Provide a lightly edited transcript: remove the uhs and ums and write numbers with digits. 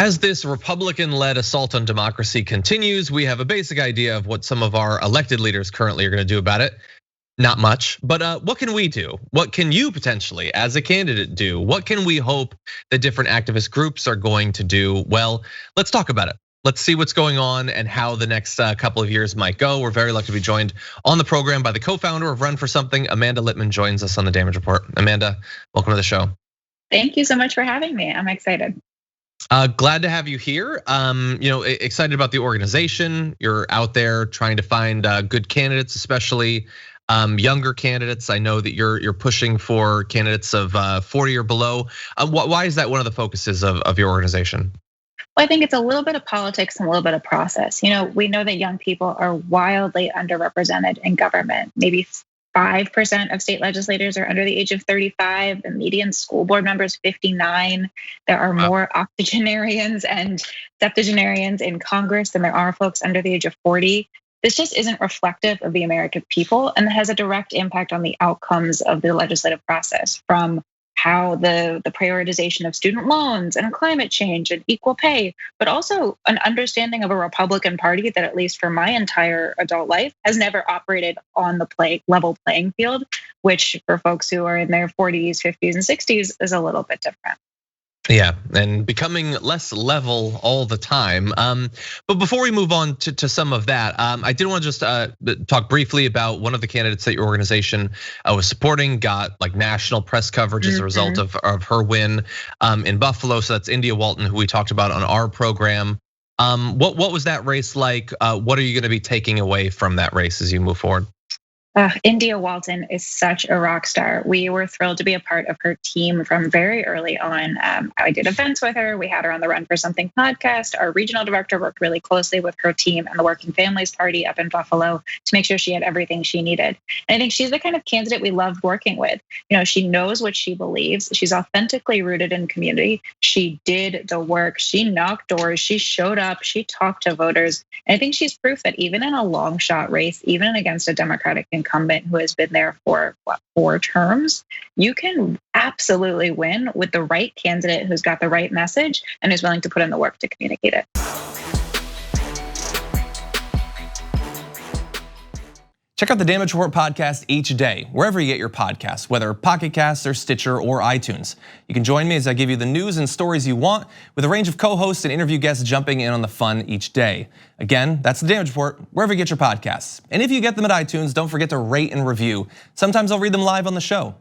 As this Republican-led assault on democracy continues, we have a basic idea of what some of our elected leaders currently are gonna do about it. Not much, but what can we do? What can you potentially, as a candidate, do? What can we hope that different activist groups are going to do? Well, let's talk about it. Let's see what's going on and how the next couple of years might go. We're very lucky to be joined on the program by the co-founder of Run for Something, Amanda Litman joins us on the Damage Report. Amanda, welcome to the show. Thank you so much for having me. I'm excited. Glad to have you here. Excited about the organization. You're out there trying to find good candidates, especially younger candidates. I know that you're pushing for candidates of 40 or below. Why is that one of the focuses of your organization? Well, I think it's a little bit of politics and a little bit of process. We know that young people are wildly underrepresented in government. Maybe 5% of state legislators are under the age of 35. The median school board member is 59. There are more octogenarians and septuagenarians in Congress than there are folks under the age of 40. This just isn't reflective of the American people, and it has a direct impact on the outcomes of the legislative process, from how the prioritization of student loans and climate change and equal pay, but also an understanding of a Republican Party that, at least for my entire adult life, has never operated on the level playing field, which for folks who are in their 40s, 50s, and 60s is a little bit different. Yeah, and becoming less level all the time. But before we move on to some of that, I did want to just talk briefly about one of the candidates that your organization was supporting, got like national press coverage as a result of her win in Buffalo. So that's India Walton, who we talked about on our program. What was that race like? What are you going to be taking away from that race as you move forward? India Walton is such a rock star. We were thrilled to be a part of her team from very early on. I did events with her. We had her on the Run for Something podcast. Our regional director worked really closely with her team and the Working Families Party up in Buffalo to make sure she had everything she needed. And I think she's the kind of candidate we loved working with. She knows what she believes. She's authentically rooted in community. She did the work. She knocked doors. She showed up. She talked to voters. And I think she's proof that even in a long shot race, even against a Democratic incumbent who has been there for 4 terms, you can absolutely win with the right candidate who's got the right message and is willing to put in the work to communicate it. Check out the Damage Report podcast each day, wherever you get your podcasts, whether Pocket Casts or Stitcher or iTunes. You can join me as I give you the news and stories you want, with a range of co-hosts and interview guests jumping in on the fun each day. Again, that's the Damage Report, wherever you get your podcasts. And if you get them at iTunes, don't forget to rate and review. Sometimes I'll read them live on the show.